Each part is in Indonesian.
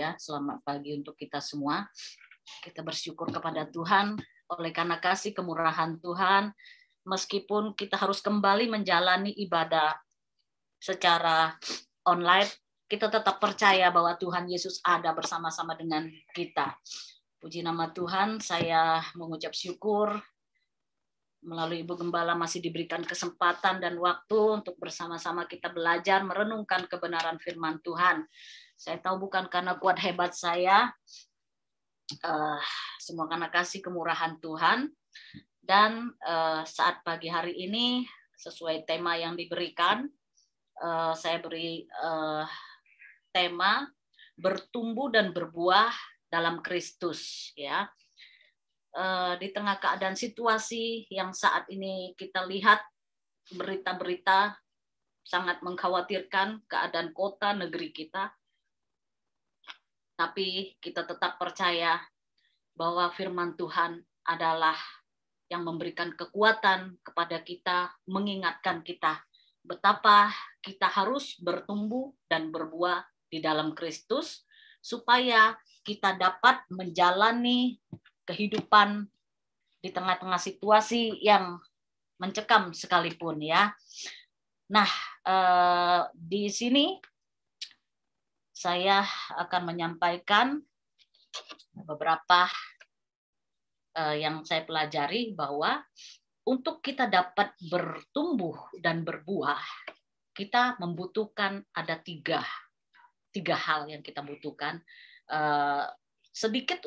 ya. Selamat pagi untuk kita semua. Kita bersyukur kepada Tuhan oleh karena kasih kemurahan Tuhan. Meskipun kita harus kembali menjalani ibadah secara online, kita tetap percaya bahwa Tuhan Yesus ada bersama-sama dengan kita. Puji nama Tuhan, saya mengucap syukur melalui Ibu Gembala masih diberikan kesempatan dan waktu untuk bersama-sama kita belajar merenungkan kebenaran firman Tuhan. Saya tahu bukan karena kuat hebat saya, semua karena kasih kemurahan Tuhan. Dan saat pagi hari ini sesuai tema yang diberikan, saya beri tema bertumbuh dan berbuah dalam Kristus, ya. Di tengah keadaan situasi yang saat ini kita lihat berita-berita sangat mengkhawatirkan keadaan kota negeri kita, tapi kita tetap percaya bahwa firman Tuhan adalah yang memberikan kekuatan kepada kita, mengingatkan kita betapa kita harus bertumbuh dan berbuah di dalam Kristus supaya kita dapat menjalani kehidupan di tengah-tengah situasi yang mencekam sekalipun, ya. Nah, di sini saya akan menyampaikan beberapa yang saya pelajari bahwa untuk kita dapat bertumbuh dan berbuah, kita membutuhkan ada tiga hal yang kita butuhkan. Sedikit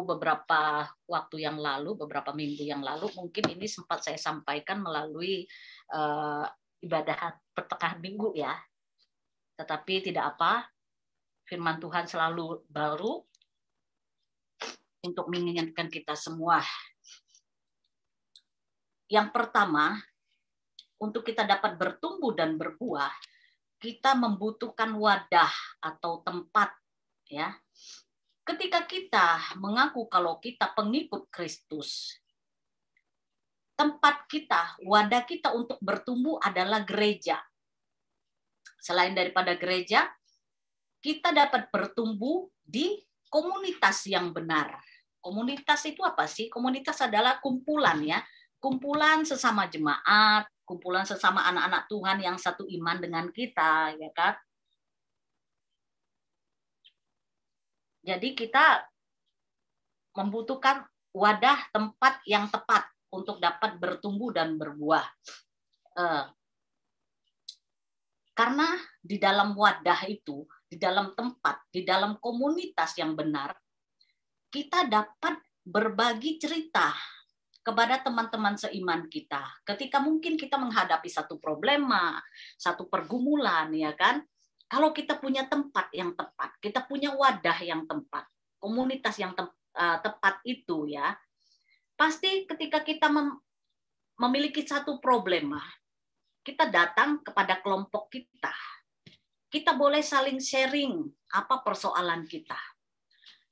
beberapa waktu yang lalu, beberapa minggu yang lalu, mungkin ini sempat saya sampaikan melalui ibadah pertengahan minggu, ya. Tetapi tidak apa, firman Tuhan selalu baru untuk mengingatkan kita semua. Yang pertama, untuk kita dapat bertumbuh dan berbuah, kita membutuhkan wadah atau tempat, ya. Ketika kita mengaku kalau kita pengikut Kristus, tempat kita, wadah kita untuk bertumbuh adalah gereja. Selain daripada gereja, kita dapat bertumbuh di komunitas yang benar. Komunitas itu apa sih? Komunitas adalah kumpulan, ya. Kumpulan sesama jemaat, kumpulan sesama anak-anak Tuhan yang satu iman dengan kita, ya kan? Jadi kita membutuhkan wadah tempat yang tepat untuk dapat bertumbuh dan berbuah. Karena di dalam wadah itu, di dalam tempat, di dalam komunitas yang benar, kita dapat berbagi cerita kepada teman-teman seiman kita. Ketika mungkin kita menghadapi satu problema, satu pergumulan, ya kan? Kalau kita punya tempat yang tepat, kita punya wadah yang tepat, komunitas yang tepat itu, ya, pasti ketika kita memiliki satu problema, kita datang kepada kelompok kita. Kita boleh saling sharing apa persoalan kita.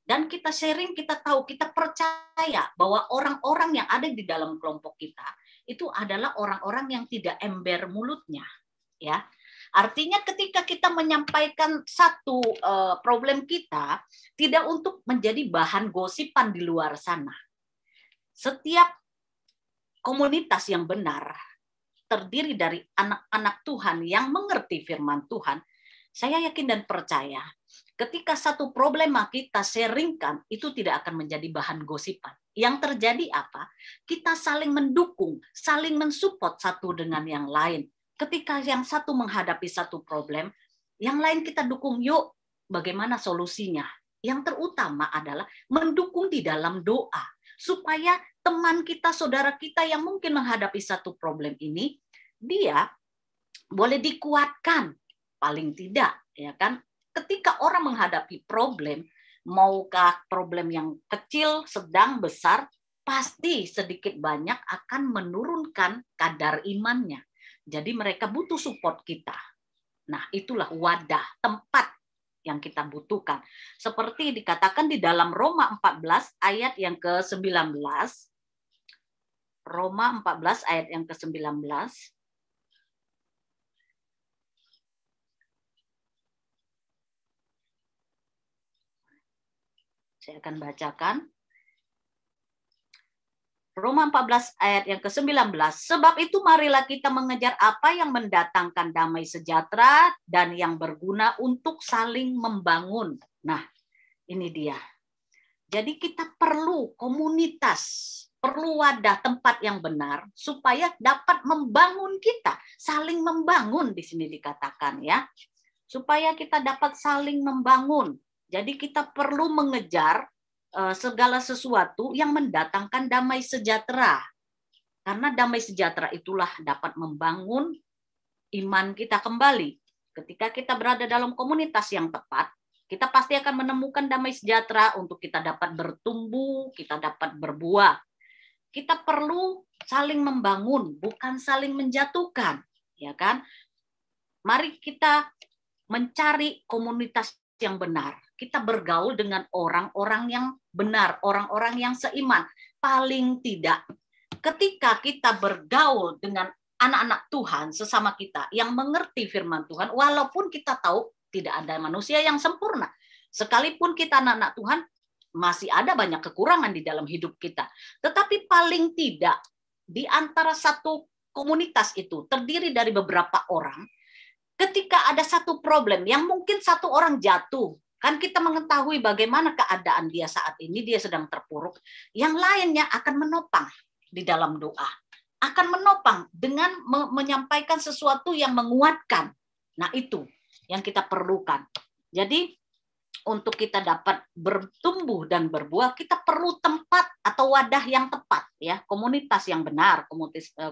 Dan kita sharing, kita tahu, kita percaya bahwa orang-orang yang ada di dalam kelompok kita itu adalah orang-orang yang tidak ember mulutnya, ya. Artinya ketika kita menyampaikan satu problem kita, tidak untuk menjadi bahan gosipan di luar sana. Setiap komunitas yang benar terdiri dari anak-anak Tuhan yang mengerti firman Tuhan. Saya yakin dan percaya ketika satu problema kita sharingkan, itu tidak akan menjadi bahan gosipan. Yang terjadi apa? Kita saling mendukung, saling mensupport satu dengan yang lain. Ketika yang satu menghadapi satu problem, yang lain kita dukung, yuk bagaimana solusinya. Yang terutama adalah mendukung di dalam doa. Supaya teman kita, saudara kita yang mungkin menghadapi satu problem ini, dia boleh dikuatkan. Paling tidak, ya kan? Ketika orang menghadapi problem, maukah problem yang kecil, sedang, besar, pasti sedikit banyak akan menurunkan kadar imannya. Jadi mereka butuh support kita. Nah, itulah wadah, tempat yang kita butuhkan. Seperti dikatakan di dalam Roma 14 ayat yang ke-19. Roma 14 ayat yang ke-19. Saya akan bacakan. Roma 14 ayat yang ke-19. Sebab itu marilah kita mengejar apa yang mendatangkan damai sejahtera dan yang berguna untuk saling membangun. Nah, ini dia. Jadi kita perlu komunitas, perlu wadah tempat yang benar supaya dapat membangun kita, saling membangun di sini dikatakan ya. Supaya kita dapat saling membangun. Jadi kita perlu mengejar segala sesuatu yang mendatangkan damai sejahtera. Karena damai sejahtera itulah dapat membangun iman kita kembali. Ketika kita berada dalam komunitas yang tepat, kita pasti akan menemukan damai sejahtera untuk kita dapat bertumbuh, kita dapat berbuah. Kita perlu saling membangun, bukan saling menjatuhkan, ya kan? Mari kita mencari komunitas yang benar. Kita bergaul dengan orang-orang yang benar, orang-orang yang seiman. Paling tidak, ketika kita bergaul dengan anak-anak Tuhan sesama kita yang mengerti firman Tuhan, walaupun kita tahu tidak ada manusia yang sempurna, sekalipun kita anak-anak Tuhan, masih ada banyak kekurangan di dalam hidup kita. Tetapi paling tidak, di antara satu komunitas itu terdiri dari beberapa orang, ketika ada satu problem yang mungkin satu orang jatuh, kan kita mengetahui bagaimana keadaan dia saat ini, dia sedang terpuruk, yang lainnya akan menopang di dalam doa, akan menopang dengan menyampaikan sesuatu yang menguatkan. Nah, itu yang kita perlukan. Jadi untuk kita dapat bertumbuh dan berbuah, kita perlu tempat atau wadah yang tepat, ya, komunitas yang benar,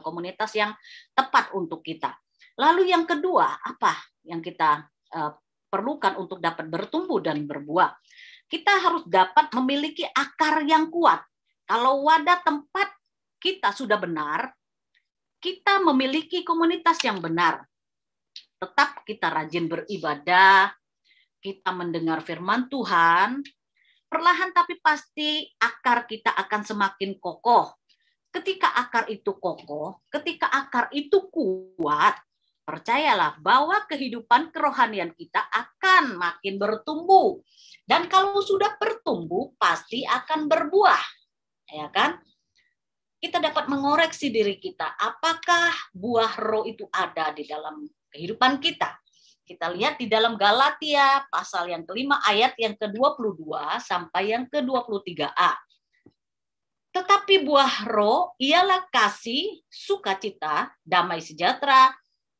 komunitas yang tepat untuk kita. Lalu yang kedua, apa yang kita perlukan untuk dapat bertumbuh dan berbuah? Kita harus dapat memiliki akar yang kuat. Kalau wadah tempat kita sudah benar, kita memiliki komunitas yang benar. Tetap kita rajin beribadah, kita mendengar firman Tuhan, perlahan tapi pasti akar kita akan semakin kokoh. Ketika akar itu kokoh, ketika akar itu kuat, percayalah bahwa kehidupan kerohanian kita akan makin bertumbuh. Dan kalau sudah bertumbuh, pasti akan berbuah. Ya kan? Kita dapat mengoreksi diri kita. Apakah buah roh itu ada di dalam kehidupan kita? Kita lihat di dalam Galatia pasal yang kelima ayat yang ke-22 sampai yang ke-23a. Tetapi buah roh ialah kasih, sukacita, damai sejahtera,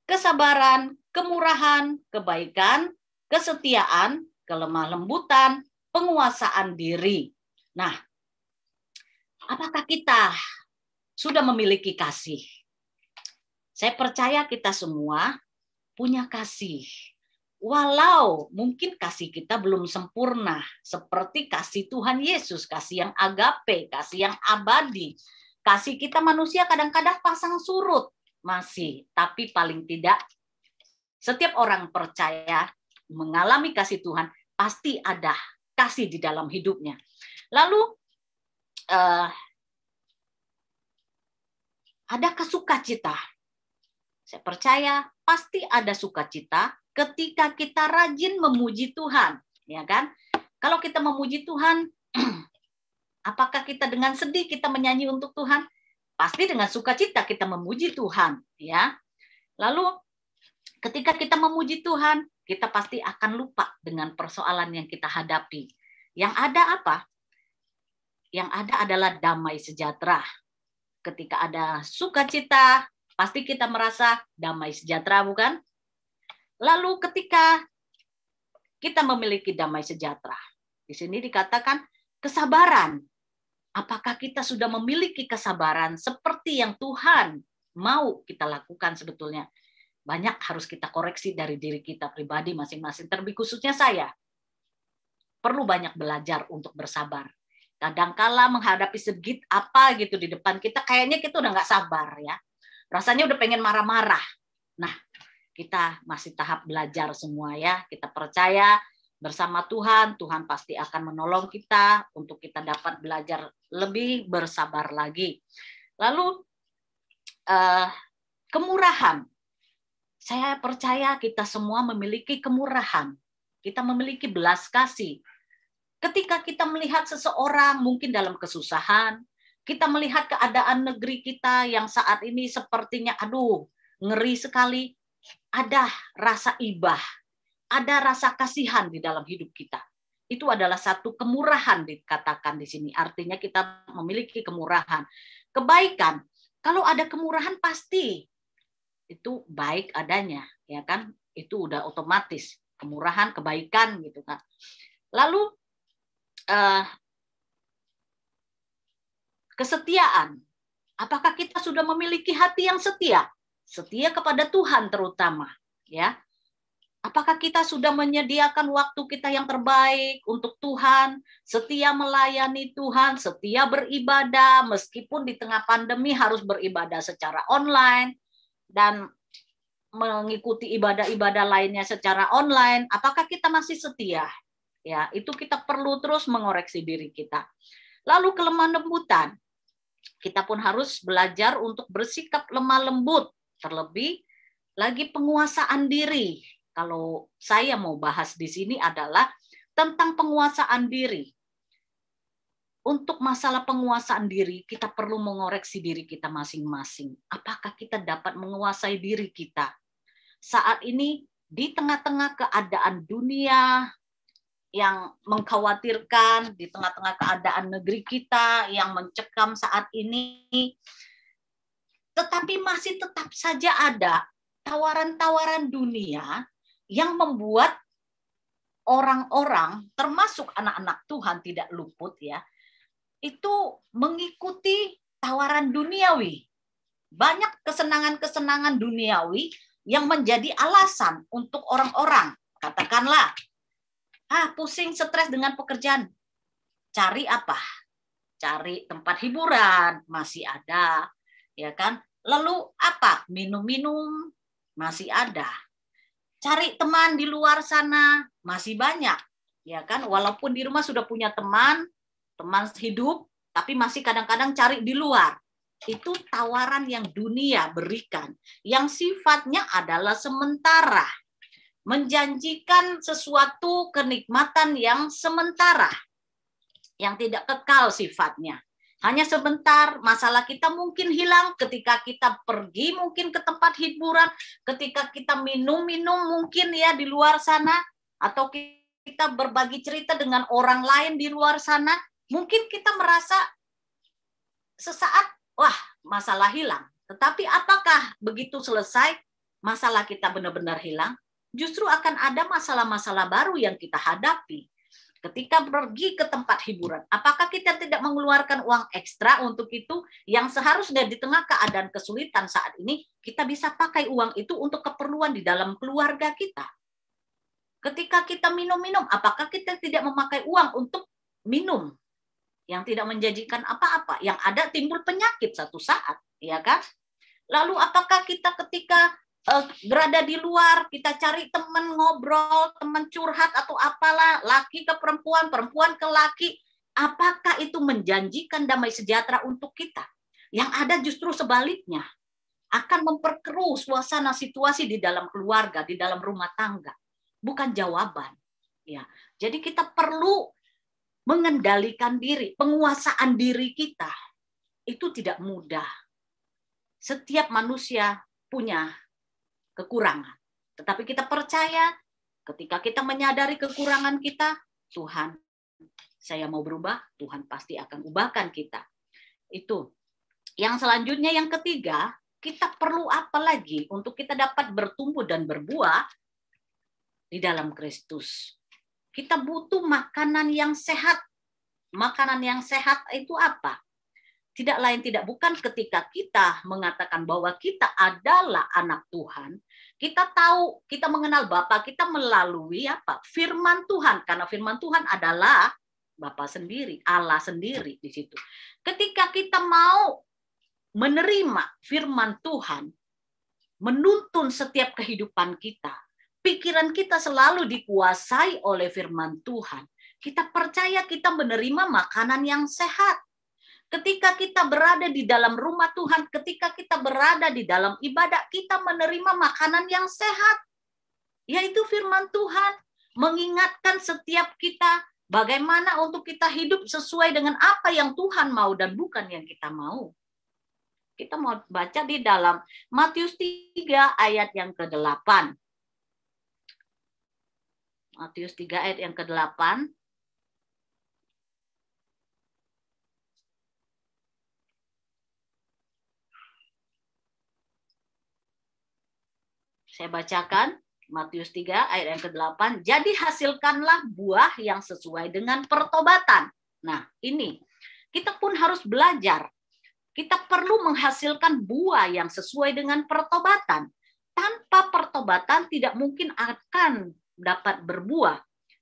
kesabaran, kemurahan, kebaikan, kesetiaan, kelemah lembutan, penguasaan diri. Nah, apakah kita sudah memiliki kasih? Saya percaya kita semua punya kasih. Walau mungkin kasih kita belum sempurna, seperti kasih Tuhan Yesus, kasih yang agape, kasih yang abadi. Kasih kita manusia kadang-kadang pasang surut, masih, tapi paling tidak setiap orang percaya mengalami kasih Tuhan, pasti ada kasih di dalam hidupnya. Lalu adakah sukacita? Saya percaya pasti ada sukacita ketika kita rajin memuji Tuhan, ya kan? Kalau kita memuji Tuhan, apakah kita dengan sedih kita menyanyi untuk Tuhan? Pasti dengan sukacita kita memuji Tuhan, ya. Lalu ketika kita memuji Tuhan, kita pasti akan lupa dengan persoalan yang kita hadapi. Yang ada apa? Yang ada adalah damai sejahtera. Ketika ada sukacita, pasti kita merasa damai sejahtera, bukan? Lalu ketika kita memiliki damai sejahtera, di sini dikatakan kesabaran. Apakah kita sudah memiliki kesabaran seperti yang Tuhan mau kita lakukan sebetulnya? Banyak harus kita koreksi dari diri kita pribadi masing-masing, terlebih khususnya saya. Perlu banyak belajar untuk bersabar. Kadangkala menghadapi sedikit apa gitu di depan kita, kayaknya kita udah nggak sabar ya. Rasanya udah pengen marah-marah. Nah, kita masih tahap belajar semua ya. Kita percaya bersama Tuhan, Tuhan pasti akan menolong kita untuk kita dapat belajar lebih bersabar lagi. Lalu kemurahan. Saya percaya kita semua memiliki kemurahan. Kita memiliki belas kasih. Ketika kita melihat seseorang mungkin dalam kesusahan, kita melihat keadaan negeri kita yang saat ini sepertinya aduh, ngeri sekali, ada rasa ibah, ada rasa kasihan di dalam hidup kita. Itu adalah satu kemurahan dikatakan di sini. Artinya kita memiliki kemurahan. Kebaikan, kalau ada kemurahan pasti itu baik adanya, ya kan? Itu udah otomatis kemurahan, kebaikan gitu kan. Lalu kesetiaan. Apakah kita sudah memiliki hati yang setia? Setia kepada Tuhan terutama, ya. Apakah kita sudah menyediakan waktu kita yang terbaik untuk Tuhan, setia melayani Tuhan, setia beribadah meskipun di tengah pandemi harus beribadah secara online dan mengikuti ibadah-ibadah lainnya secara online? Apakah kita masih setia? Ya, itu kita perlu terus mengoreksi diri kita. Lalu kelemah lembutan. Kita pun harus belajar untuk bersikap lemah lembut. Terlebih lagi penguasaan diri. Kalau saya mau bahas di sini adalah tentang penguasaan diri. Untuk masalah penguasaan diri, kita perlu mengoreksi diri kita masing-masing. Apakah kita dapat menguasai diri kita? Saat ini di tengah-tengah keadaan dunia yang mengkhawatirkan, di tengah-tengah keadaan negeri kita yang mencekam saat ini, tetapi masih tetap saja ada tawaran-tawaran dunia yang membuat orang-orang, termasuk anak-anak Tuhan tidak luput ya, itu mengikuti tawaran duniawi. Banyak kesenangan-kesenangan duniawi yang menjadi alasan untuk orang-orang, katakanlah, pusing, stres dengan pekerjaan. Cari apa? Cari tempat hiburan, masih ada, ya kan? Lalu apa? Minum-minum, masih ada. Cari teman di luar sana, masih banyak, ya kan? Walaupun di rumah sudah punya teman hidup, tapi masih kadang-kadang cari di luar. Itu tawaran yang dunia berikan, yang sifatnya adalah sementara. Menjanjikan sesuatu kenikmatan yang sementara, yang tidak kekal sifatnya. Hanya sebentar, masalah kita mungkin hilang ketika kita pergi mungkin ke tempat hiburan, ketika kita minum-minum mungkin ya di luar sana, atau kita berbagi cerita dengan orang lain di luar sana, mungkin kita merasa sesaat, wah masalah hilang. Tetapi apakah begitu selesai, masalah kita benar-benar hilang? Justru akan ada masalah-masalah baru yang kita hadapi. Ketika pergi ke tempat hiburan, apakah kita tidak mengeluarkan uang ekstra untuk itu yang seharusnya di tengah keadaan kesulitan saat ini, kita bisa pakai uang itu untuk keperluan di dalam keluarga kita. Ketika kita minum-minum, apakah kita tidak memakai uang untuk minum yang tidak menjanjikan apa-apa, yang ada timbul penyakit satu saat, ya kan? Lalu apakah kita ketika berada di luar, kita cari teman ngobrol, teman curhat atau apalah, laki ke perempuan, perempuan ke laki, apakah itu menjanjikan damai sejahtera untuk kita? Yang ada justru sebaliknya, akan memperkeruh suasana situasi di dalam keluarga, di dalam rumah tangga. Bukan jawaban. Ya, jadi kita perlu mengendalikan diri, penguasaan diri kita. Itu tidak mudah. Setiap manusia punya kekurangan. Tetapi kita percaya ketika kita menyadari kekurangan kita, Tuhan, saya mau berubah, Tuhan pasti akan ubahkan kita. Itu. Yang selanjutnya, yang ketiga, kita perlu apa lagi untuk kita dapat bertumbuh dan berbuah di dalam Kristus? Kita butuh makanan yang sehat. Makanan yang sehat itu apa? Tidak lain tidak bukan ketika kita mengatakan bahwa kita adalah anak Tuhan, kita tahu, kita mengenal Bapa kita melalui apa? Firman Tuhan, karena firman Tuhan adalah Bapa sendiri, Allah sendiri di situ. Ketika kita mau menerima firman Tuhan, menuntun setiap kehidupan kita, pikiran kita selalu dikuasai oleh firman Tuhan. Kita percaya kita menerima makanan yang sehat. Ketika kita berada di dalam rumah Tuhan, ketika kita berada di dalam ibadah, kita menerima makanan yang sehat. Yaitu firman Tuhan. Mengingatkan setiap kita Bagaimana untuk kita hidup sesuai dengan apa yang Tuhan mau dan bukan yang kita mau. Kita mau baca di dalam Matius 3 ayat yang ke-8. Matius 3 ayat yang ke-8. Saya bacakan Matius 3 ayat yang ke-8. Jadi hasilkanlah buah yang sesuai dengan pertobatan. Nah, ini kita pun harus belajar. Kita perlu menghasilkan buah yang sesuai dengan pertobatan. Tanpa pertobatan tidak mungkin akan dapat berbuah.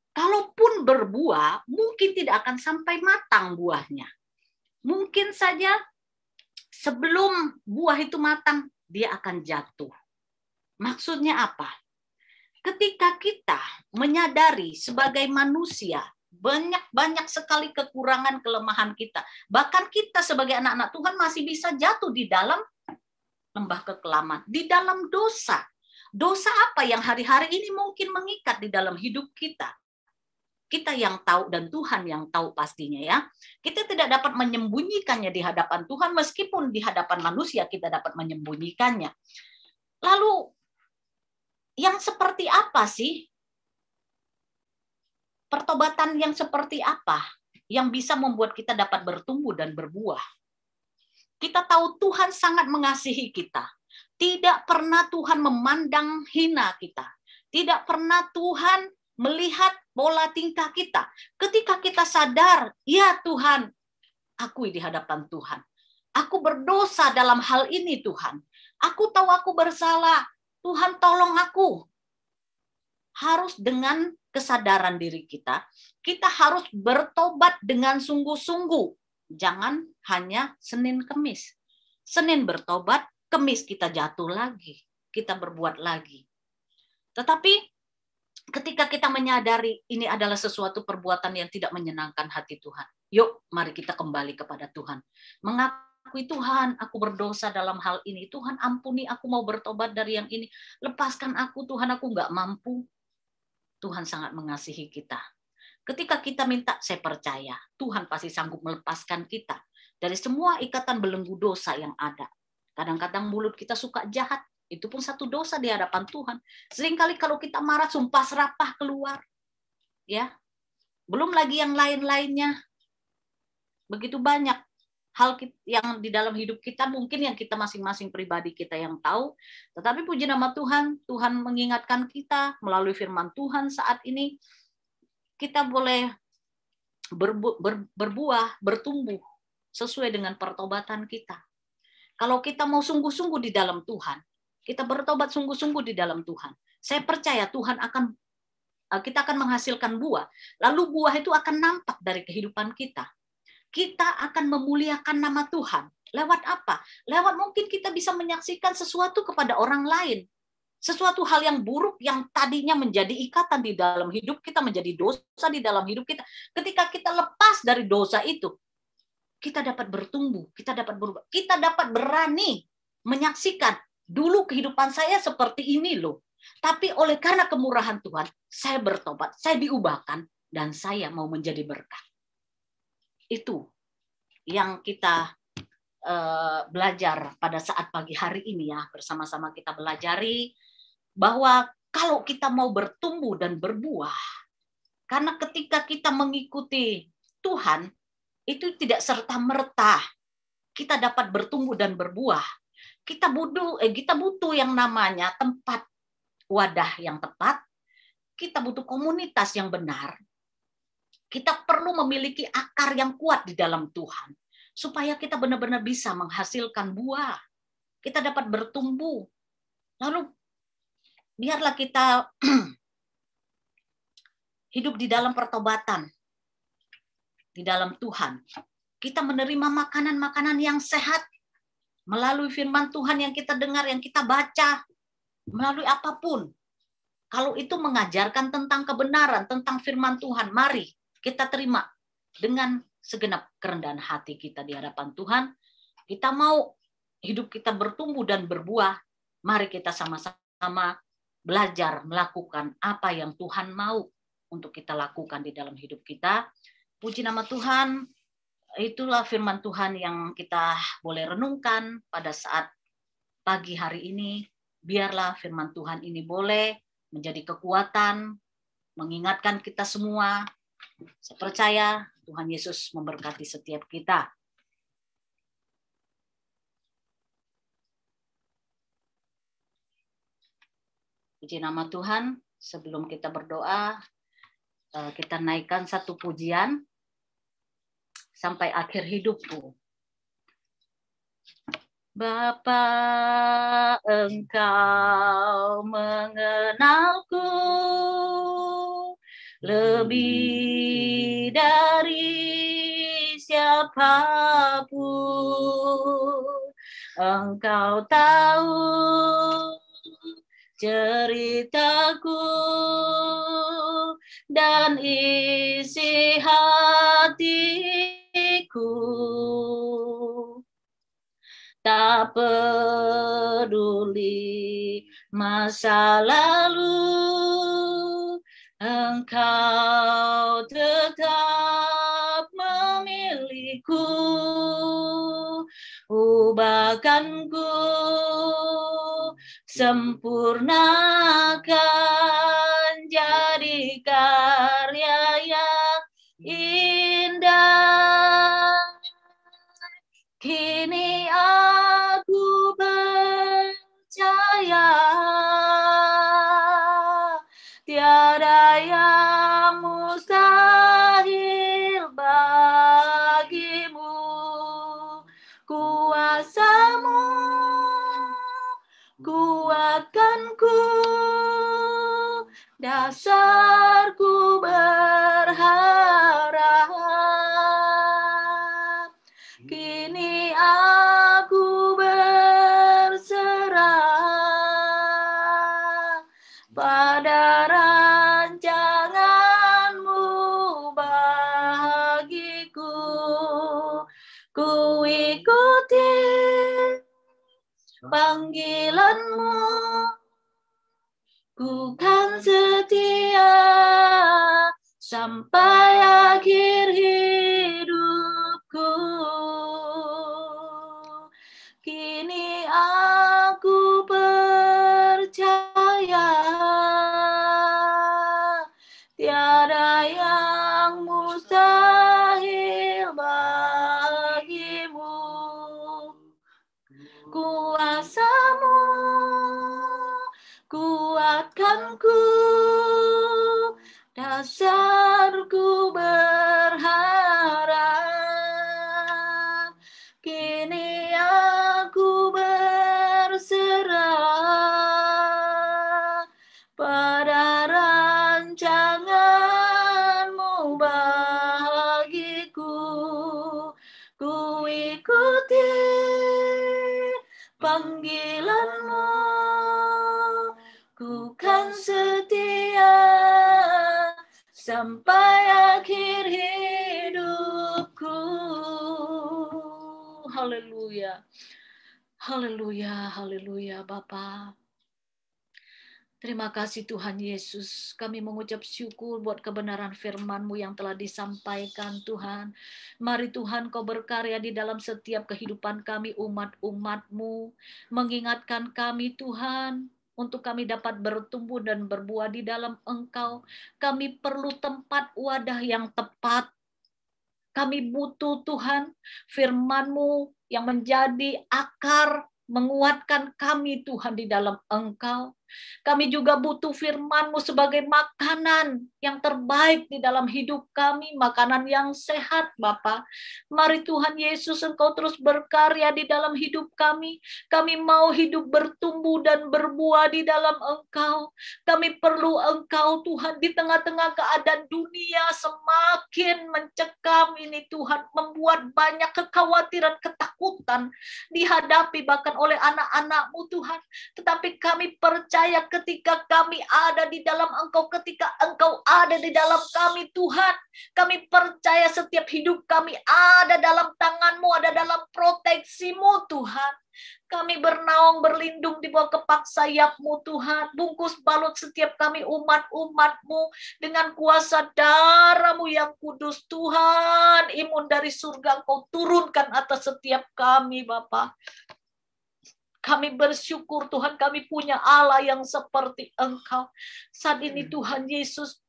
Kalaupun berbuah, mungkin tidak akan sampai matang buahnya. Mungkin saja sebelum buah itu matang, dia akan jatuh. Maksudnya apa? Ketika kita menyadari sebagai manusia, banyak sekali kekurangan kelemahan kita. Bahkan kita sebagai anak-anak Tuhan masih bisa jatuh di dalam lembah kekelaman, di dalam dosa. Dosa apa yang hari-hari ini mungkin mengikat di dalam hidup kita? Kita yang tahu dan Tuhan yang tahu pastinya ya. Kita tidak dapat menyembunyikannya di hadapan Tuhan, meskipun di hadapan manusia kita dapat menyembunyikannya. Lalu yang seperti apa sih? Pertobatan yang seperti apa yang bisa membuat kita dapat bertumbuh dan berbuah? Kita tahu Tuhan sangat mengasihi kita. Tidak pernah Tuhan memandang hina kita. Tidak pernah Tuhan melihat pola tingkah kita. Ketika kita sadar, ya Tuhan, akui di hadapan Tuhan. Aku berdosa dalam hal ini Tuhan. Aku tahu aku bersalah. Tuhan tolong aku. Harus dengan kesadaran diri kita, kita harus bertobat dengan sungguh-sungguh. Jangan hanya Senin Kemis. Senin bertobat, Kemis kita jatuh lagi. Kita berbuat lagi. Tetapi ketika kita menyadari ini adalah sesuatu perbuatan yang tidak menyenangkan hati Tuhan. Yuk, mari kita kembali kepada Tuhan. Mengakui Tuhan, aku berdosa dalam hal ini. Tuhan ampuni, aku mau bertobat dari yang ini. Lepaskan aku Tuhan, aku nggak mampu. Tuhan sangat mengasihi kita. Ketika kita minta, saya percaya Tuhan pasti sanggup melepaskan kita dari semua ikatan belenggu dosa yang ada. Kadang-kadang mulut kita suka jahat, itu pun satu dosa di hadapan Tuhan. Seringkali kalau kita marah, sumpah serapah keluar. Ya, belum lagi yang lain-lainnya. Begitu banyak hal yang di dalam hidup kita, mungkin yang kita masing-masing pribadi kita yang tahu. Tetapi puji nama Tuhan, Tuhan mengingatkan kita melalui firman Tuhan saat ini, kita boleh berbuah, bertumbuh sesuai dengan pertobatan kita. Kalau kita mau sungguh-sungguh di dalam Tuhan, kita bertobat sungguh-sungguh di dalam Tuhan, saya percaya Tuhan kita akan menghasilkan buah. Lalu buah itu akan nampak dari kehidupan kita. Kita akan memuliakan nama Tuhan. Lewat apa? Lewat mungkin kita bisa menyaksikan sesuatu kepada orang lain. Sesuatu hal yang buruk yang tadinya menjadi ikatan di dalam hidup kita, menjadi dosa di dalam hidup kita. Ketika kita lepas dari dosa itu, kita dapat bertumbuh, kita dapat berubah. Kita dapat berani menyaksikan, dulu kehidupan saya seperti ini loh. Tapi oleh karena kemurahan Tuhan, saya bertobat, saya diubahkan, dan saya mau menjadi berkat. Itu yang kita belajar pada saat pagi hari ini ya, bersama-sama kita belajari bahwa kalau kita mau bertumbuh dan berbuah, karena ketika kita mengikuti Tuhan, itu tidak serta-merta kita dapat bertumbuh dan berbuah. Kita butuh yang namanya tempat wadah yang tepat, kita butuh komunitas yang benar. Kita perlu memiliki akar yang kuat di dalam Tuhan, supaya kita benar-benar bisa menghasilkan buah. Kita dapat bertumbuh. Lalu, biarlah kita hidup di dalam pertobatan, di dalam Tuhan. Kita menerima makanan-makanan yang sehat, melalui firman Tuhan yang kita dengar, yang kita baca, melalui apapun. Kalau itu mengajarkan tentang kebenaran, tentang firman Tuhan, mari kita terima dengan segenap kerendahan hati kita di hadapan Tuhan. Kita mau hidup kita bertumbuh dan berbuah. Mari kita sama-sama belajar melakukan apa yang Tuhan mau. untuk kita lakukan di dalam hidup kita. Puji nama Tuhan, itulah firman Tuhan yang kita boleh renungkan pada saat pagi hari ini. Biarlah firman Tuhan ini boleh menjadi kekuatan, mengingatkan kita semua. Saya percaya Tuhan Yesus memberkati setiap kita. Puji nama Tuhan, sebelum kita berdoa, kita naikkan satu pujian, sampai akhir hidupku. Bapa, Engkau mengenalku lebih dari siapapun. Engkau tahu ceritaku dan isi hatiku. Tak peduli masa lalu, Engkau tetap memilihku. Ubahkanku, sempurnakan jadi karya yang indah. Kini aku percaya tiada yang mustahil bagimu. Kuasa-Mu kuatkanku, dasarku berharap. Kini aku berserah pada rancangan-Mu bagiku. Ku ikuti panggilan-Mu, ku kan setia sampai akhir hidupku. Kini aku percaya tiada yang mustahil bagimu. Kuasa-Mu kuatkanku, dasarku berharap. Kini aku berserah pada rancangan-Mu bagiku. Ku ikuti panggilan-Mu, ku kan setia sampai akhir hidupku. Haleluya. Haleluya, haleluya Bapa. Terima kasih Tuhan Yesus. Kami mengucap syukur buat kebenaran firman-Mu yang telah disampaikan Tuhan. Mari Tuhan Kau berkarya di dalam setiap kehidupan kami umat-umat-Mu. Mengingatkan kami Tuhan, untuk kami dapat bertumbuh dan berbuah di dalam Engkau. Kami perlu tempat wadah yang tepat. Kami butuh Tuhan firman-Mu yang menjadi akar menguatkan kami Tuhan di dalam Engkau. Kami juga butuh firman-Mu sebagai makanan yang terbaik di dalam hidup kami, makanan yang sehat Bapa. Mari Tuhan Yesus Engkau terus berkarya di dalam hidup kami. Kami mau hidup bertumbuh dan berbuah di dalam Engkau. Kami perlu Engkau Tuhan di tengah-tengah keadaan dunia semakin mencekam ini Tuhan, membuat banyak kekhawatiran, ketakutan dihadapi bahkan oleh anak-anak-Mu Tuhan. Tetapi kami percaya percaya ketika kami ada di dalam Engkau, ketika Engkau ada di dalam kami Tuhan. Kami percaya setiap hidup kami ada dalam tangan-Mu, ada dalam proteksi-Mu Tuhan. Kami bernaung berlindung di bawah kepak sayap-Mu Tuhan. Bungkus balut setiap kami umat-umat-Mu dengan kuasa darah-Mu yang kudus Tuhan. Imun dari surga Engkau turunkan atas setiap kami Bapa. Kami bersyukur Tuhan, kami punya Allah yang seperti Engkau. Saat ini Tuhan Yesus,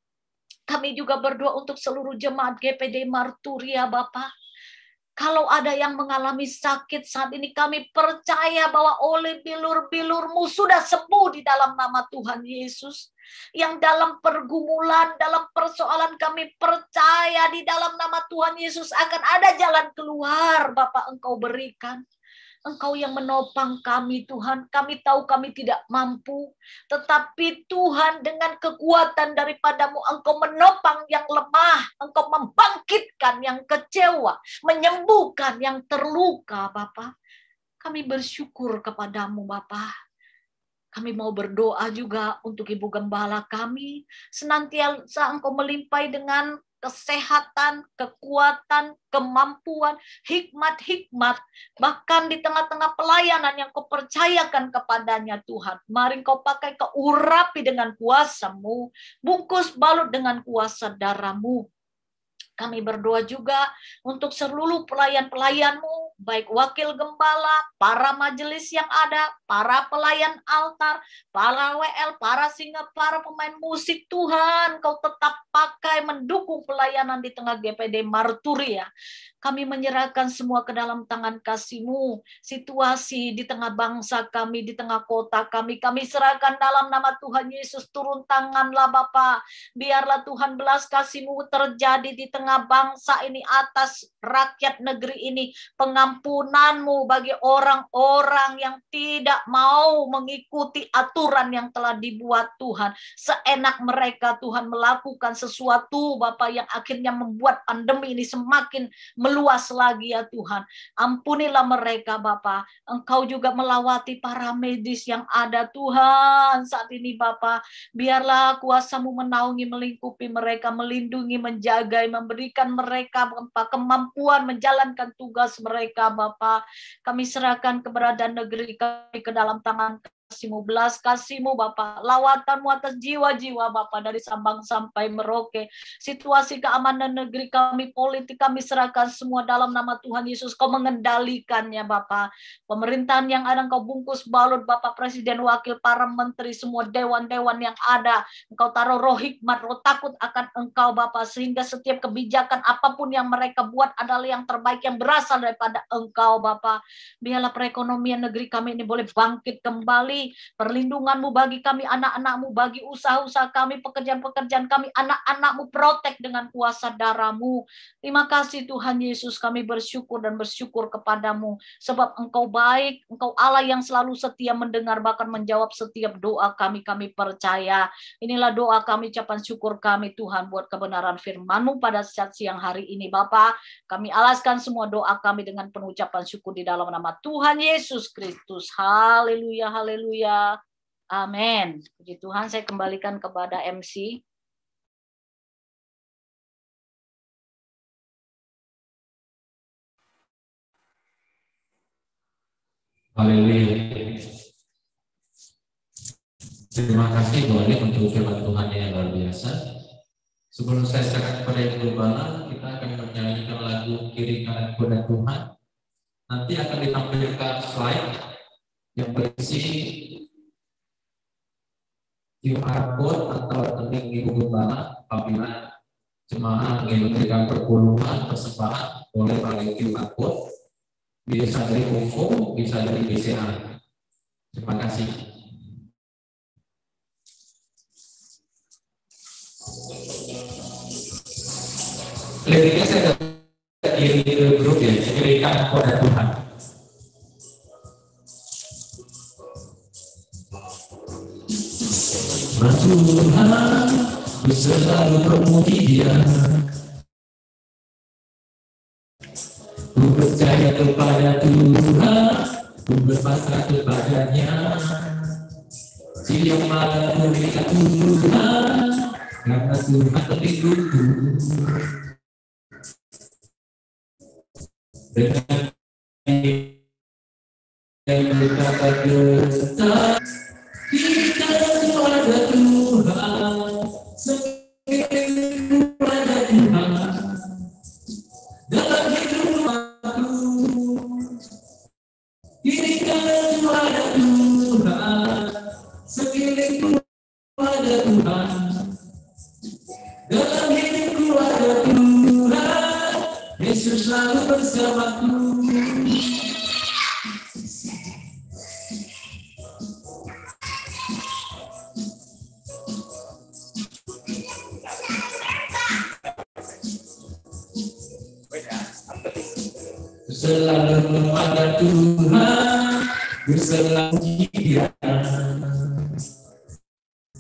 kami juga berdoa untuk seluruh jemaat GPD Marturia Bapa. Kalau ada yang mengalami sakit saat ini, kami percaya bahwa oleh bilur-bilur-Mu sudah sembuh di dalam nama Tuhan Yesus. Yang dalam pergumulan, dalam persoalan kami percaya di dalam nama Tuhan Yesus akan ada jalan keluar Bapa Engkau berikan. Engkau yang menopang kami Tuhan. Kami tahu kami tidak mampu. Tetapi Tuhan dengan kekuatan daripada-Mu Engkau menopang yang lemah. Engkau membangkitkan yang kecewa. Menyembuhkan yang terluka Bapa. Kami bersyukur kepada-Mu Bapa. Kami mau berdoa juga untuk Ibu Gembala kami. Senantiasa Engkau melimpahi dengan kesehatan, kekuatan, kemampuan, hikmat-hikmat, bahkan di tengah-tengah pelayanan yang Kau percayakan kepadanya Tuhan. Mari Kau pakai, Kau urapi dengan kuasa-Mu, bungkus balut dengan kuasa darah-Mu. Kami berdoa juga untuk seluruh pelayan-pelayan-Mu, baik wakil gembala, para majelis yang ada, para pelayan altar, para WL, para singa, para pemain musik Tuhan. Kau tetap pakai mendukung pelayanan di tengah GPD Marturia. Kami menyerahkan semua ke dalam tangan kasih-Mu. Situasi di tengah bangsa kami, di tengah kota kami serahkan dalam nama Tuhan Yesus. Turun tanganlah Bapa. Biarlah Tuhan belas kasih-Mu terjadi di tengah bangsa ini, atas rakyat negeri ini. Pengampunan-Mu bagi orang-orang yang tidak mau mengikuti aturan yang telah dibuat Tuhan. Seenak mereka Tuhan melakukan sesuatu Bapa yang akhirnya membuat pandemi ini semakin meluas lagi ya Tuhan. Ampunilah mereka Bapa. Engkau juga melawati para medis yang ada Tuhan saat ini Bapa. Biarlah kuasa-Mu menaungi, melingkupi mereka, melindungi, menjaga, memberikan mereka kemampuan menjalankan tugas mereka Bapa. Kami serahkan keberadaan negeri kami ke dalam tangan kasih-Mu, belas kasih-Mu Bapa, lawatan-Mu atas jiwa-jiwa Bapa dari Sabang sampai Merauke. Situasi keamanan negeri kami, politik kami serahkan semua dalam nama Tuhan Yesus. Kau mengendalikannya Bapa. Pemerintahan yang ada Engkau bungkus balut Bapa, presiden, wakil, para menteri, semua dewan-dewan yang ada. Engkau taruh roh hikmat, roh takut akan Engkau Bapa, sehingga setiap kebijakan apapun yang mereka buat adalah yang terbaik, yang berasal daripada Engkau Bapa. Biarlah perekonomian negeri kami ini boleh bangkit kembali. Perlindungan-Mu bagi kami, anak-anak-Mu, bagi usaha-usaha kami, pekerjaan-pekerjaan kami, anak-anak-Mu protek dengan kuasa darah-Mu. Terima kasih Tuhan Yesus, kami bersyukur dan bersyukur kepada-Mu, sebab Engkau baik, Engkau Allah yang selalu setia mendengar, bahkan menjawab setiap doa kami. Kami percaya. Inilah doa kami, ucapan syukur kami Tuhan buat kebenaran firman-Mu pada saat siang hari ini Bapa. Kami alaskan semua doa kami dengan penuh ucapan syukur di dalam nama Tuhan Yesus Kristus. Haleluya, haleluya. Amin. Puji Tuhan, saya kembalikan kepada MC. Haleluya. Terima kasih Boleh untuk firman Tuhan yang luar biasa. Sebelum saya serahkan kepada yang berbana, kita akan menyanyikan lagu Kiri Kanan Kuda Tuhan. Nanti akan ditampilkan slide yang berisi QR code atau rekening Ibu Gembala. Apabila jemaah ingin memberikan perpuluhan persembahan, boleh pakai QR code. Bisa dari UFO, bisa dari BCA. Terima kasih. Liriknya saya kiri grup ya, kiri kanan pada Tuhan. Tuhan, ku selalu memuji Dia. Ku percaya kepada Tuhan, ku berpasrah kepadanya. Siang malam ku ingat Tuhan, karena Tuhan pelindungku. Dengan yang berkata getar, kita kepada Tuhan, sekeliling kepada Tuhan, dalam hidup aku, kita kepada Tuhan, sekeliling kepada Tuhan, dalam hidupku ada Tuhan, Yesus selalu bersamaku. Selalu kepada Tuhan, berselalu Dia.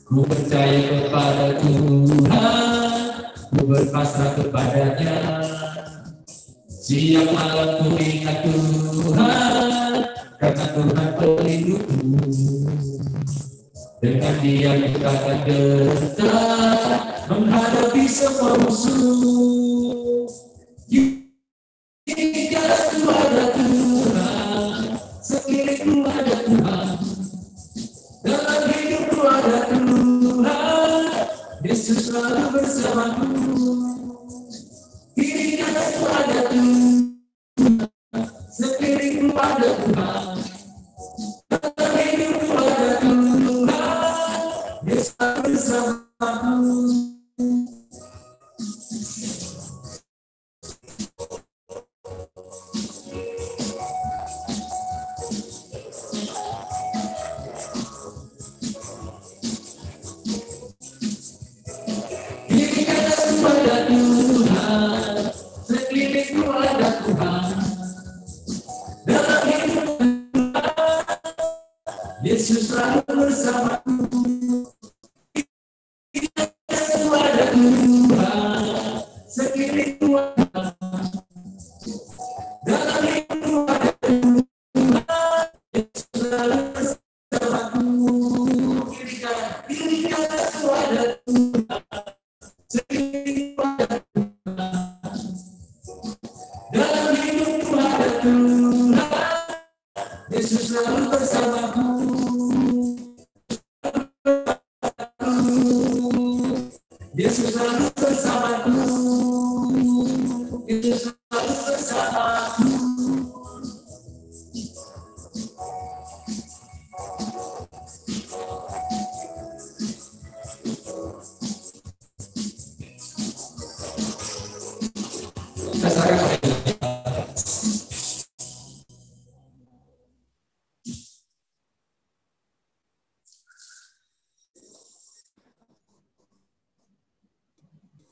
Ku percaya kepada Tuhan, ku berpasrah kepadanya. Siang malam ku ingat Tuhan, karena Tuhan pelindungku. Dengan Dia kita akan gentar menghadapi semua musuh. Jika kepada Tuhan, sekeliling ada Tuhan, dalam hidupku ada Tuhan, Yesus selalu bersamaku. Jika kepada Tuhan, sekeliling ada Tuhan, dalam hidupku ada Tuhan, Yesus selalu bersamaku. Yesus selalu bersamaku. Kita kepada Tuhan, sekeliling Tuhan, dalam hidup ada Tuhan, Yesus selalu bersamaku. Kita kepada Tuhan, sekeliling ada Tuhan, dalam hidup ada Tuhan, Yesus selalu bersamaku. Yesus selalu bersamaku. Yesus selalu bersamaku.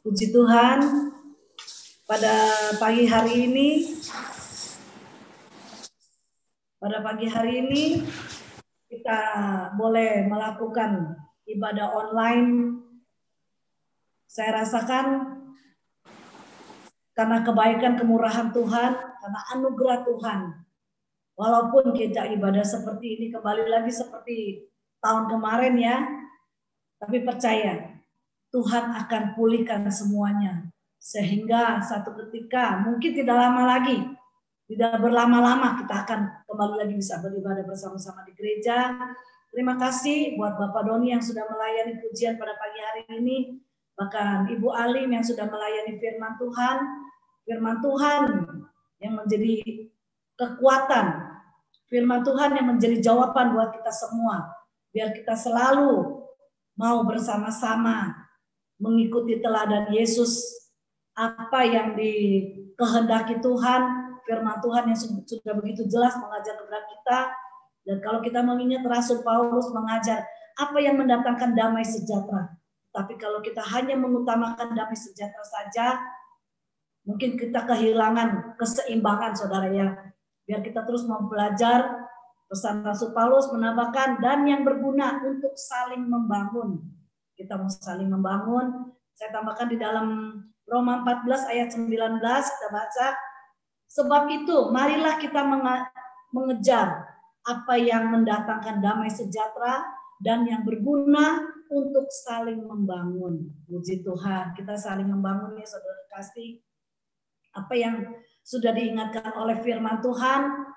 Puji Tuhan, pada pagi hari ini kita boleh melakukan ibadah online. Saya rasakan karena kebaikan kemurahan Tuhan, karena anugerah Tuhan. Walaupun kita ibadah seperti ini kembali lagi seperti tahun kemarin ya, tapi percaya Tuhan akan pulihkan semuanya. Sehingga satu ketika, mungkin tidak lama lagi, tidak berlama-lama kita akan kembali lagi bisa beribadah bersama-sama di gereja. Terima kasih buat Bapak Doni yang sudah melayani pujian pada pagi hari ini. Bahkan Ibu Alim yang sudah melayani firman Tuhan. Firman Tuhan yang menjadi kekuatan. Firman Tuhan yang menjadi jawaban buat kita semua. Biar kita selalu mau bersama-sama mengikuti teladan Yesus, apa yang dikehendaki Tuhan, firman Tuhan yang sudah begitu jelas mengajar kepada kita. Dan kalau kita mengingat Rasul Paulus mengajar apa yang mendatangkan damai sejahtera. Tapi kalau kita hanya mengutamakan damai sejahtera saja, mungkin kita kehilangan keseimbangan, saudara ya. Biar kita terus mau belajar, pesan Rasul Paulus menambahkan, dan yang berguna untuk saling membangun. Kita mau saling membangun. Saya tambahkan di dalam Roma 14 ayat 19 kita baca. Sebab itu marilah kita mengejar apa yang mendatangkan damai sejahtera dan yang berguna untuk saling membangun. Puji Tuhan, kita saling membangun ya saudara kasih. Apa yang sudah diingatkan oleh firman Tuhan,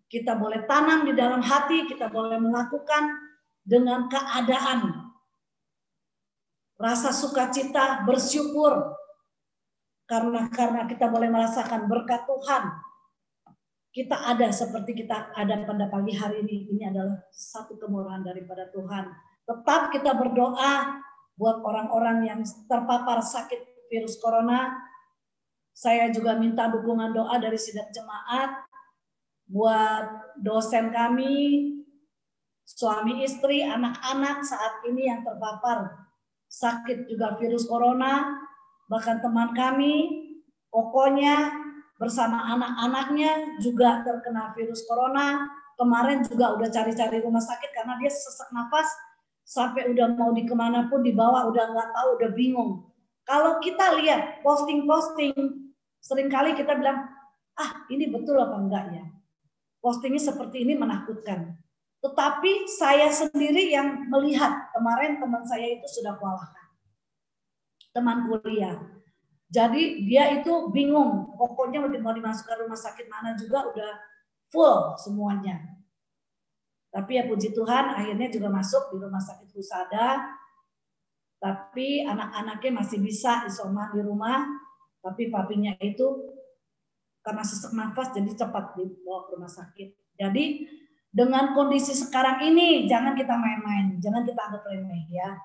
kita boleh tanam di dalam hati, kita boleh melakukan dengan keadaan rasa sukacita, bersyukur, karena kita boleh merasakan berkat Tuhan. Kita ada seperti kita ada pada pagi hari ini. Ini adalah satu kemurahan daripada Tuhan. Tetap kita berdoa buat orang-orang yang terpapar sakit virus corona. Saya juga minta dukungan doa dari sidang jemaat buat dosen kami, suami istri, anak-anak saat ini yang terpapar sakit juga virus corona, bahkan teman kami, pokoknya bersama anak-anaknya juga terkena virus corona. Kemarin juga udah cari-cari rumah sakit karena dia sesak nafas, sampai udah mau di kemana pun dibawa, udah nggak tahu, udah bingung. Kalau kita lihat posting-posting, seringkali kita bilang, ini betul apa enggak ya? Postingnya seperti ini menakutkan. Tetapi saya sendiri yang melihat, kemarin teman saya itu sudah kewalahan. Teman kuliah. Jadi dia itu bingung, pokoknya mau dimasukkan rumah sakit mana juga udah full semuanya. Tapi ya puji Tuhan akhirnya juga masuk di rumah sakit Husada. Tapi anak-anaknya masih bisa isoman di rumah. Tapi papinya itu karena sesak nafas jadi cepat dibawa ke rumah sakit. Jadi dengan kondisi sekarang ini jangan kita main-main, jangan kita anggap remeh ya.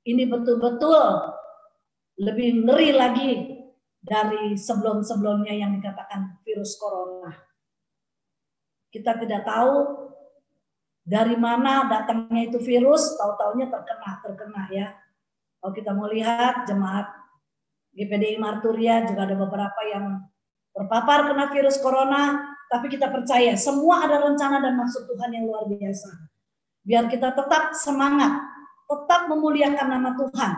Ini betul-betul lebih ngeri lagi dari sebelum-sebelumnya yang dikatakan virus corona. Kita tidak tahu dari mana datangnya itu virus, tahu-taunya terkena ya. Kalau kita mau lihat jemaat GPDI Marturia juga ada beberapa yang terpapar kena virus corona, tapi kita percaya semua ada rencana dan maksud Tuhan yang luar biasa. Biar kita tetap semangat, tetap memuliakan nama Tuhan.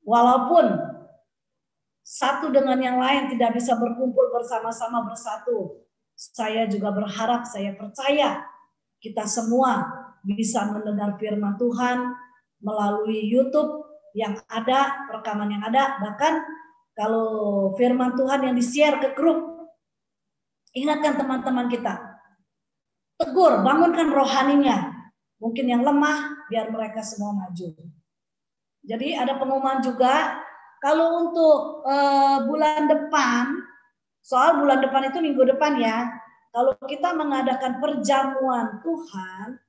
Walaupun satu dengan yang lain tidak bisa berkumpul bersama-sama bersatu, saya juga berharap, saya percaya kita semua bisa mendengar firman Tuhan melalui YouTube yang ada, rekaman yang ada, bahkan kalau firman Tuhan yang di-share ke grup, ingatkan teman-teman kita. Tegur, bangunkan rohaninya. Mungkin yang lemah, biar mereka semua maju. Jadi ada pengumuman juga, kalau untuk bulan depan, soal bulan depan itu minggu depan ya, kalau kita mengadakan perjamuan Tuhan,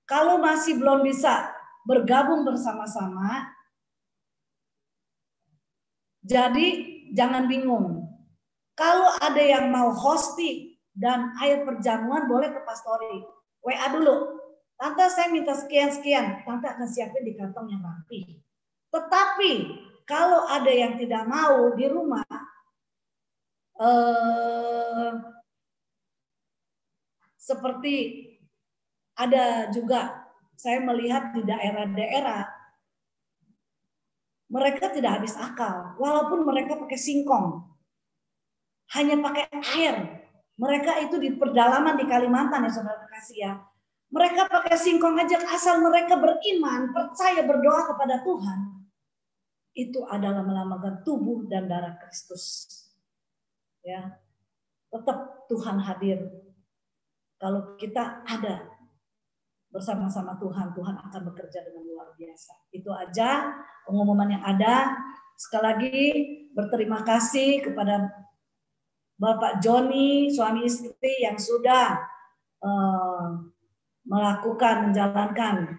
kalau masih belum bisa bergabung bersama-sama, jadi jangan bingung. Kalau ada yang mau hosting dan air perjamuan boleh ke pastori. WA dulu. Tante saya minta sekian-sekian. Tante akan siapin di kantong yang rapi. Tetapi kalau ada yang tidak mau di rumah, seperti ada juga saya melihat di daerah-daerah mereka tidak habis akal, walaupun mereka pakai singkong, hanya pakai air. Mereka itu di pedalaman di Kalimantan ya saudara kasih ya. Mereka pakai singkong aja, asal mereka beriman, percaya, berdoa kepada Tuhan. Itu adalah melambangkan tubuh dan darah Kristus. Ya, tetap Tuhan hadir. Kalau kita ada bersama-sama Tuhan, Tuhan akan bekerja dengan luar biasa. Itu aja pengumuman yang ada. Sekali lagi berterima kasih kepada Bapak Joni, suami istri yang sudah menjalankan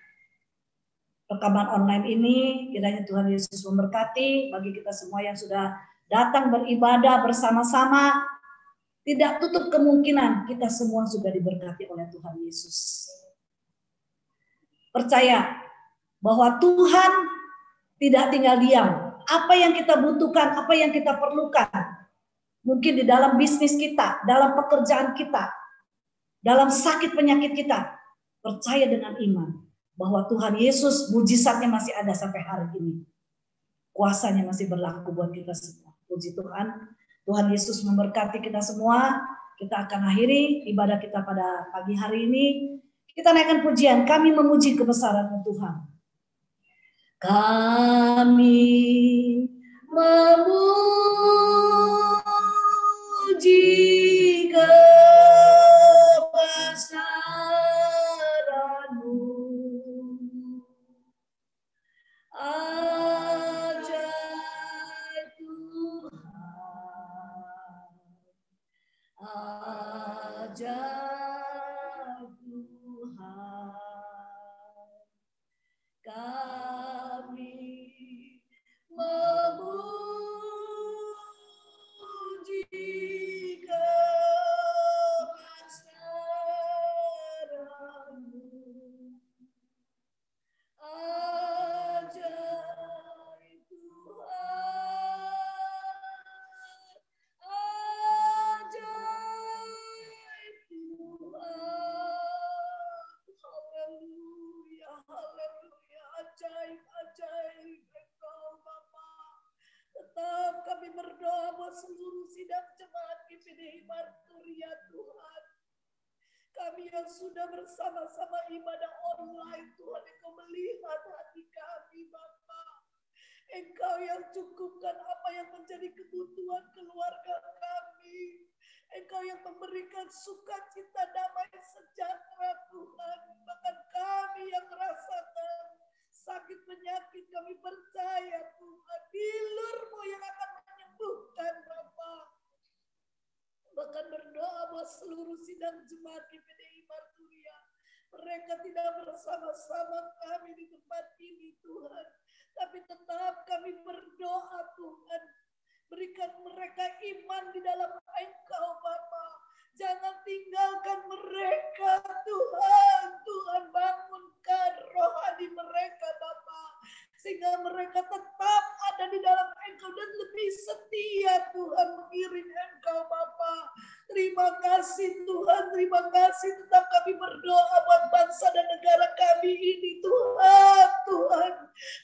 rekaman online ini. Kiranya Tuhan Yesus memberkati bagi kita semua yang sudah datang beribadah bersama-sama. Tidak tutup kemungkinan kita semua sudah diberkati oleh Tuhan Yesus. Percaya bahwa Tuhan tidak tinggal diam. Apa yang kita butuhkan, apa yang kita perlukan, mungkin di dalam bisnis kita, dalam pekerjaan kita, dalam sakit penyakit kita, percaya dengan iman bahwa Tuhan Yesus mujizatnya masih ada sampai hari ini. Kuasanya masih berlaku buat kita semua. Puji Tuhan. Tuhan Yesus memberkati kita semua. kita akan akhiri ibadah kita pada pagi hari ini. Kita naikkan pujian, kami memuji kebesaran Tuhan. Kami memuji kebesaran-Mu, ajaib Tuhan, ajaib Tuhan. Kami memuji kebesaran-Mu, ajaib Tuhan, ajaib Tuhan. Haleluya, haleluya, ajaib Engkau Bapa. Tetap kami berdoa buat seluruh sidang jemaat GPDI Marturia Tuhan. Kami yang sudah bersama-sama ibadah online Tuhan, Engkau melihat hati kami Bapa. Engkau yang cukupkan apa yang menjadi kebutuhan keluarga kami. Engkau yang memberikan sukacita, damai, sejahtera Tuhan. Bahkan kami yang merasakan sakit penyakit, kami percaya Tuhan, bilur-Mu yang akan menyembuhkan Bapa. Bahkan berdoa buat seluruh sidang jemaat GPDI Marturia. Mereka tidak bersama-sama kami di tempat ini Tuhan, tapi tetap kami berdoa Tuhan, berikan mereka iman di dalam Engkau Bapa. Jangan tinggalkan mereka Tuhan. Tuhan, bangunkan rohani mereka Bapa, sehingga mereka tetap ada di dalam Engkau dan lebih setia Tuhan mengiring Engkau Bapa. Terima kasih Tuhan, terima kasih. Tetap kami berdoa buat bangsa dan negara kami ini Tuhan. Tuhan,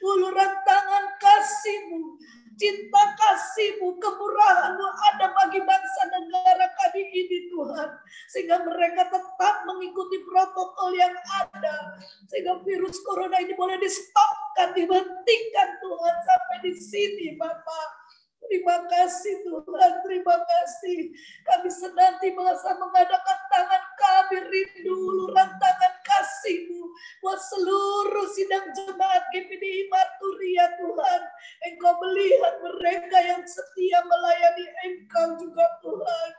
uluran tangan kasih-Mu, cinta kasih-Mu, kemurahan-Mu ada bagi bangsa negara kami ini Tuhan. Sehingga mereka tetap mengikuti protokol yang ada. Sehingga virus corona ini boleh di-stopkan, dihentikan Tuhan sampai di sini Bapak. Terima kasih Tuhan, terima kasih. Kami senantiasa mengadakan tangan kami rindu uluran tangan kasih-Mu buat seluruh sidang jemaat GPDI Marturia Tuhan. Engkau melihat mereka yang setia melayani Engkau juga Tuhan.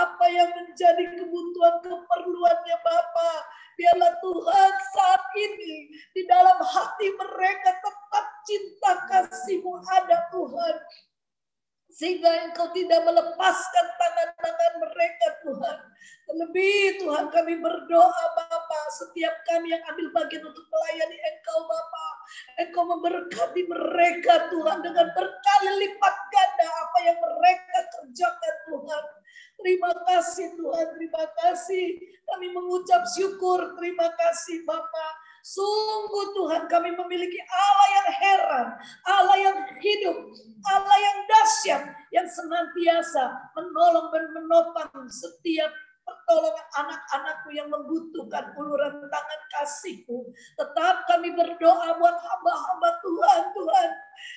Apa yang menjadi kebutuhan keperluannya Bapa, biarlah Tuhan saat ini di dalam hati mereka tetap cinta kasih-Mu ada Tuhan. Sehingga Engkau tidak melepaskan tangan-tangan mereka Tuhan. Terlebih Tuhan kami berdoa Bapa, setiap kami yang ambil bagian untuk melayani Engkau Bapa, Engkau memberkati mereka Tuhan dengan berkali lipat ganda apa yang mereka kerjakan Tuhan. Terima kasih Tuhan, terima kasih. Kami mengucap syukur, terima kasih Bapa. Sungguh Tuhan kami memiliki Allah yang heran, Allah yang hidup, Allah yang dahsyat, yang senantiasa menolong dan menopang setiap pertolongan anak-anakmu yang membutuhkan uluran tangan kasih-Mu. Tetap kami berdoa buat hamba-hamba Tuhan, Tuhan.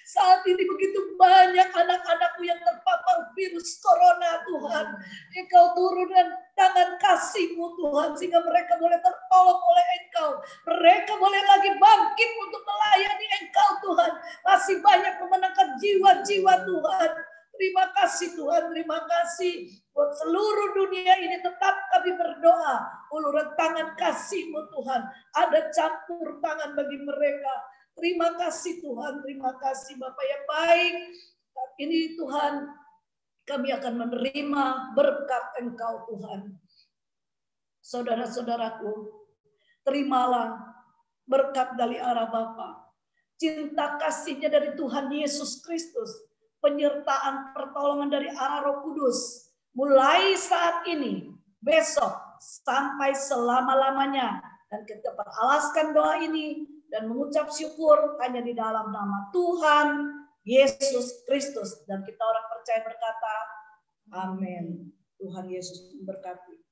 Saat ini begitu banyak anak-anakmu yang terpapar virus corona, Tuhan. Engkau turunkan tangan kasih-Mu, Tuhan, sehingga mereka boleh tertolong oleh Engkau. Mereka boleh lagi bangkit untuk melayani Engkau, Tuhan. Masih banyak memenangkan jiwa-jiwa, Tuhan. Terima kasih Tuhan, terima kasih. Buat seluruh dunia ini tetap kami berdoa. Uluran tangan kasih-Mu Tuhan. Ada campur tangan bagi mereka. Terima kasih Tuhan, terima kasih Bapak yang baik. Saat ini Tuhan, kami akan menerima berkat Engkau Tuhan. Saudara-saudaraku, terimalah berkat dari arah Bapa. Cinta kasih-Nya dari Tuhan Yesus Kristus. Penyertaan pertolongan dari arah Roh Kudus. Mulai saat ini, besok, sampai selama-lamanya. Dan kita beralaskan doa ini dan mengucap syukur hanya di dalam nama Tuhan Yesus Kristus. Dan kita orang percaya berkata, amin. Tuhan Yesus memberkati.